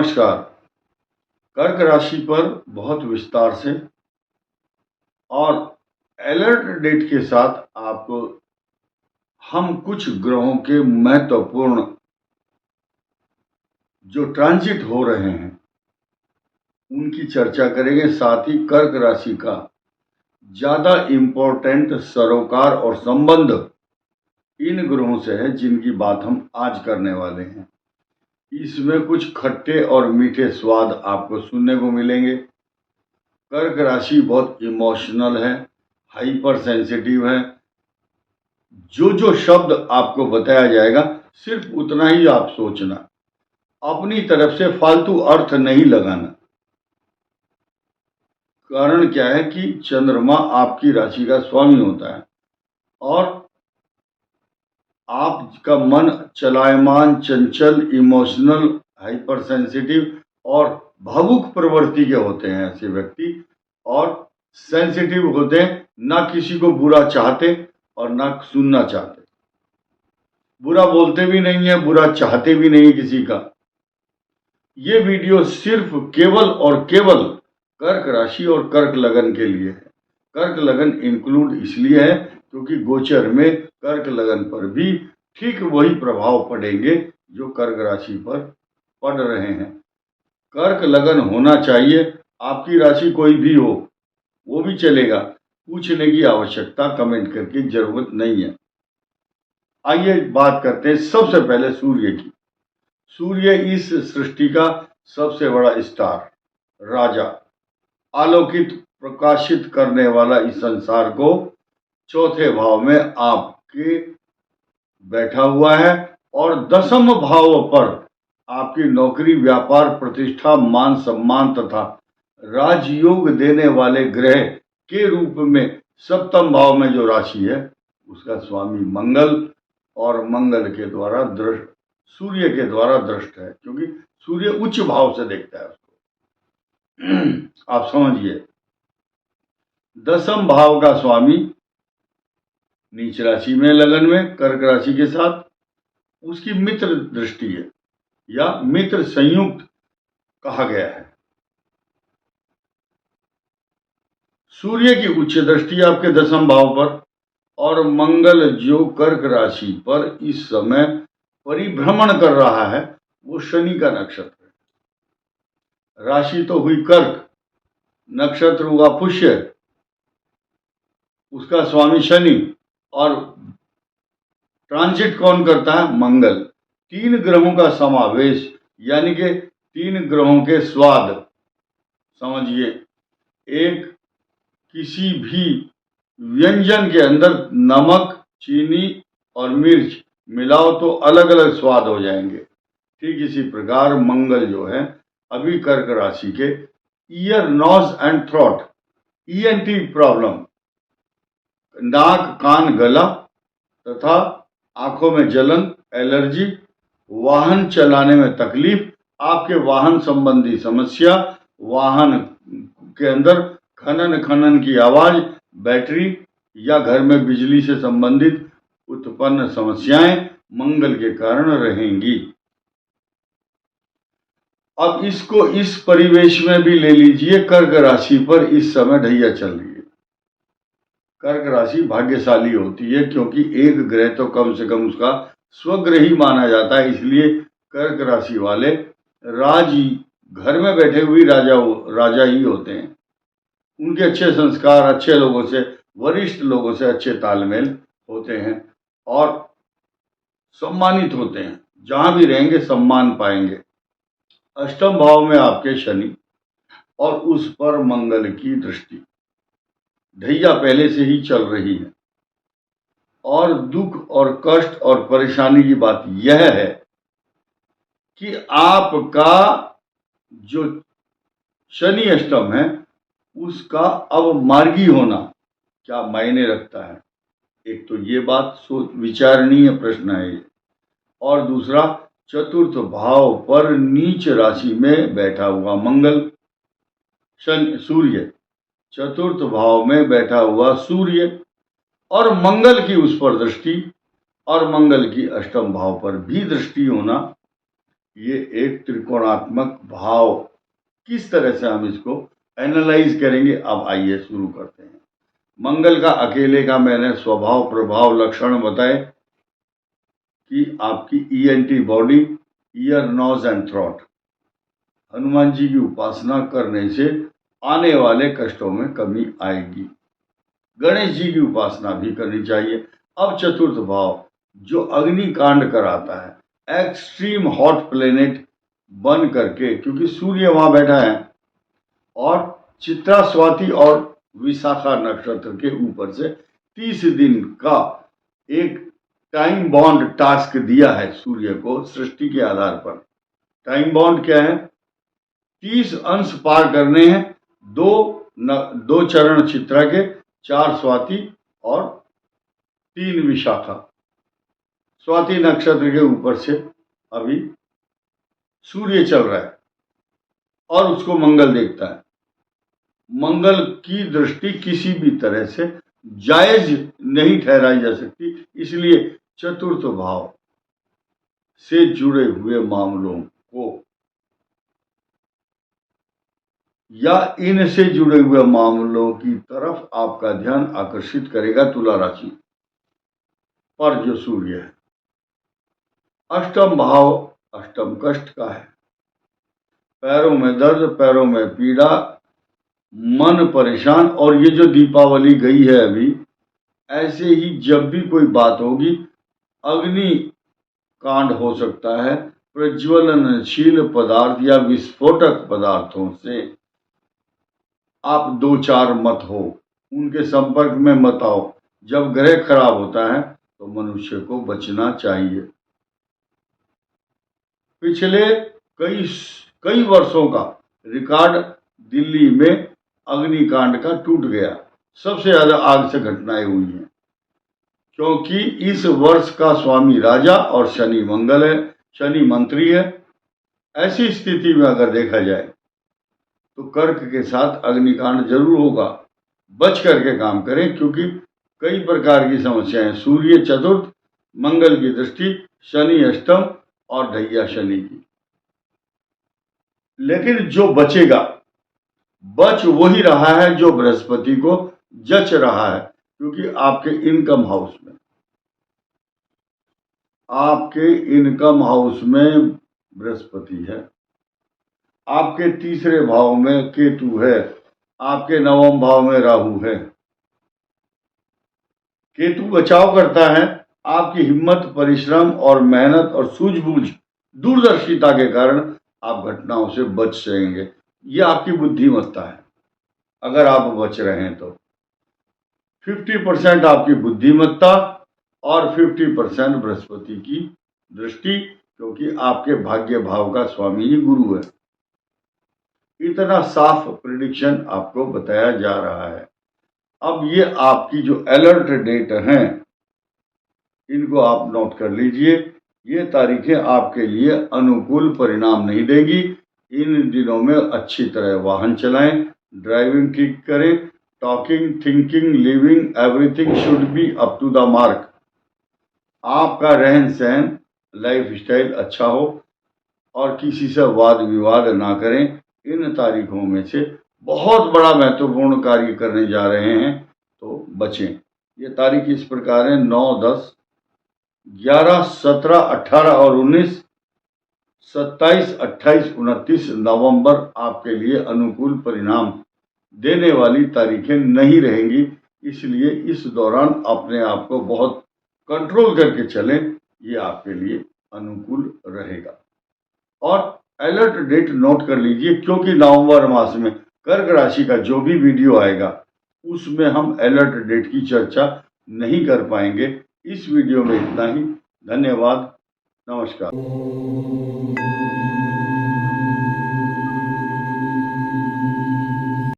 नमस्कार। कर्क राशि पर बहुत विस्तार से और अलर्ट डेट के साथ आपको हम कुछ ग्रहों के महत्वपूर्ण जो ट्रांजिट हो रहे हैं उनकी चर्चा करेंगे। साथ ही कर्क राशि का ज्यादा इम्पोर्टेंट सरोकार और संबंध इन ग्रहों से है जिनकी बात हम आज करने वाले हैं। इसमें कुछ खट्टे और मीठे स्वाद आपको सुनने को मिलेंगे। कर्क राशि बहुत इमोशनल है, हाइपर सेंसिटिव है। जो शब्द आपको बताया जाएगा सिर्फ उतना ही आप सोचना, अपनी तरफ से फालतू अर्थ नहीं लगाना। कारण क्या है कि चंद्रमा आपकी राशि का स्वामी होता है और आपका मन चलायमान, चंचल, इमोशनल, हाइपर सेंसिटिव और भावुक प्रवृत्ति के होते हैं ऐसे व्यक्ति। और सेंसिटिव होते हैं, ना किसी को बुरा चाहते और ना सुनना चाहते, बुरा बोलते भी नहीं है, बुरा चाहते भी नहीं किसी का। ये वीडियो सिर्फ केवल और केवल कर्क राशि और कर्क लगन के लिए है। कर्क लगन इंक्लूड इसलिए है क्योंकि गोचर में कर्क लगन पर भी ठीक वही प्रभाव पड़ेंगे जो कर्क राशि पर पड़ रहे हैं। कर्क लगन होना चाहिए, आपकी राशि कोई भी हो वो भी चलेगा, पूछने की आवश्यकता कमेंट करके जरूरत नहीं है। आइए बात करते हैं सबसे पहले सूर्य की। सूर्य इस सृष्टि का सबसे बड़ा स्टार, राजा, आलोकित प्रकाशित करने वाला इस संसार को चौथे भाव में आपके बैठा हुआ है और दसम भाव पर आपकी नौकरी, व्यापार, प्रतिष्ठा, मान सम्मान तथा राजयोग देने वाले ग्रह के रूप में सप्तम भाव में जो राशि है उसका स्वामी मंगल और मंगल के द्वारा दृष्ट, सूर्य के द्वारा दृष्ट है, क्योंकि सूर्य उच्च भाव से देखता है उसको। आप समझिए, दसम भाव का स्वामी नीच राशि में, लगन में, कर्क राशि के साथ उसकी मित्र दृष्टि है या मित्र संयुक्त कहा गया है। सूर्य की उच्च दृष्टि आपके दसम भाव पर और मंगल जो कर्क राशि पर इस समय परिभ्रमण कर रहा है वो शनि का नक्षत्र है। राशि तो हुई कर्क, नक्षत्र हुआ पुष्य, उसका स्वामी शनि और ट्रांजिट कौन करता है? मंगल। तीन ग्रहों का समावेश यानी कि तीन ग्रहों के स्वाद समझिए। एक, किसी भी व्यंजन के अंदर नमक, चीनी और मिर्च मिलाओ तो अलग अलग स्वाद हो जाएंगे। ठीक इसी प्रकार मंगल जो है अभी कर्क राशि के ear, nose and throat, ENT problem, नाक, कान, गला तथा आंखों में जलन, एलर्जी, वाहन चलाने में तकलीफ, आपके वाहन संबंधी समस्या, वाहन के अंदर खनन की आवाज, बैटरी या घर में बिजली से संबंधित उत्पन्न समस्याएं मंगल के कारण रहेंगी। अब इसको इस परिवेश में भी ले लीजिए। कर्क राशि पर इस समय ढैया चल रही है। कर्क राशि भाग्यशाली होती है क्योंकि एक ग्रह तो कम से कम उसका स्वग्रही माना जाता है, इसलिए कर्क राशि वाले घर में बैठे हुए राजा ही होते हैं। उनके अच्छे संस्कार, अच्छे लोगों से, वरिष्ठ लोगों से अच्छे तालमेल होते हैं और सम्मानित होते हैं। जहां भी रहेंगे सम्मान पाएंगे। अष्टम भाव में आपके शनि और उस पर मंगल की दृष्टि, ढैया पहले से ही चल रही है। और दुख और कष्ट और परेशानी की बात यह है कि आपका जो शनि अष्टम है उसका अब मार्गी होना क्या मायने रखता है। एक तो ये बात विचारणीय प्रश्न है ये। और दूसरा, चतुर्थ भाव पर नीच राशि में बैठा हुआ मंगल, सूर्य, चतुर्थ भाव में बैठा हुआ सूर्य और मंगल की उस पर दृष्टि और मंगल की अष्टम भाव पर भी दृष्टि होना ये एक त्रिकोणात्मक भाव, किस तरह से हम इसको एनालाइज करेंगे, अब आइए शुरू करते हैं। मंगल का अकेले का मैंने स्वभाव प्रभाव लक्षण बताए कि आपकी ENT body, ear, nose and throat. Hanuman ji की उपासना करने से आने वाले कष्टों में कमी आएगी। गणेश जी की उपासना भी करनी चाहिए। अब चतुर्थ भाव जो अग्नि कांड कराता है, एक्सट्रीम हॉट प्लेनेट बन करके, क्योंकि सूर्य वहां बैठा है और चित्रा, स्वाति और विशाखा नक्षत्र के ऊपर से 30 दिन का एक टाइम बॉन्ड टास्क दिया है सूर्य को सृष्टि के आधार पर। टाइम बॉन्ड क्या है? 30 अंश पार करने हैं, दो चरण चित्रा के, 4 स्वाति और 3 विशाखा। स्वाति नक्षत्र के ऊपर से अभी सूर्य चल रहा है और उसको मंगल देखता है। मंगल की दृष्टि किसी भी तरह से जायज नहीं ठहराई जा सकती, इसलिए चतुर्थ भाव से जुड़े हुए मामलों को या इनसे जुड़े हुए मामलों की तरफ आपका ध्यान आकर्षित करेगा तुला राशि पर जो सूर्य है। अष्टम भाव अष्टम कष्ट का है, पैरों में दर्द, पैरों में पीड़ा, मन परेशान। और ये जो दीपावली गई है अभी, ऐसे ही जब भी कोई बात होगी, अग्नि कांड हो सकता है। प्रज्वलनशील पदार्थ या विस्फोटक पदार्थों से आप 2-4 मत हो, उनके संपर्क में मत आओ। जब ग्रह खराब होता है तो मनुष्य को बचना चाहिए। पिछले कई वर्षों का रिकॉर्ड दिल्ली में अग्निकांड का टूट गया। सबसे ज्यादा आग से घटनाएं हुई हैं, क्योंकि इस वर्ष का स्वामी राजा और शनि मंगल है, शनि मंत्री है। ऐसी स्थिति में अगर देखा जाए तो कर्क के साथ अग्निकांड जरूर होगा। बच करके काम करें, क्योंकि कई प्रकार की समस्याएं, सूर्य चतुर्थ, मंगल की दृष्टि, शनि अष्टम और ढैया शनि की। लेकिन जो बचेगा, बच वही रहा है जो बृहस्पति को जच रहा है, क्योंकि आपके इनकम हाउस में बृहस्पति है, आपके तीसरे भाव में केतु है, आपके नवम भाव में राहु है। केतु बचाव करता है, आपकी हिम्मत, परिश्रम और मेहनत और सूझबूझ, दूरदर्शिता के कारण आप घटनाओं से बच जाएंगे। ये आपकी बुद्धिमत्ता है। अगर आप बच रहे हैं तो 50% आपकी बुद्धिमत्ता और 50% बृहस्पति की दृष्टि, क्योंकि आपके भाग्य भाव का स्वामी ही गुरु है। इतना साफ प्रेडिक्शन आपको बताया जा रहा है। अब ये आपकी जो अलर्ट डेट हैं, इनको आप नोट कर लीजिए। ये तारीखें आपके लिए अनुकूल परिणाम नहीं देंगी। इन दिनों में अच्छी तरह वाहन चलाएं, ड्राइविंग ठीक करें, talking, thinking, living, everything should be up to the mark. आपका रहन सहन, लाइफ स्टाइल अच्छा हो और किसी से वाद विवाद ना करें। इन तारीखों में से बहुत बड़ा महत्वपूर्ण कार्य करने जा रहे हैं तो बचें। ये तारीख इस प्रकार है: 9, 10, 11, 17, 18 और 19, 27, 28, 29 नवंबर आपके लिए अनुकूल परिणाम देने वाली तारीखें नहीं रहेंगी। इसलिए इस दौरान अपने आप को बहुत कंट्रोल करके चलें, ये आपके लिए अनुकूल रहेगा। और अलर्ट डेट नोट कर लीजिए, क्योंकि नवंबर मास में कर्क राशि का जो भी वीडियो आएगा उसमें हम अलर्ट डेट की चर्चा नहीं कर पाएंगे। इस वीडियो में इतना ही। धन्यवाद, नमस्कार।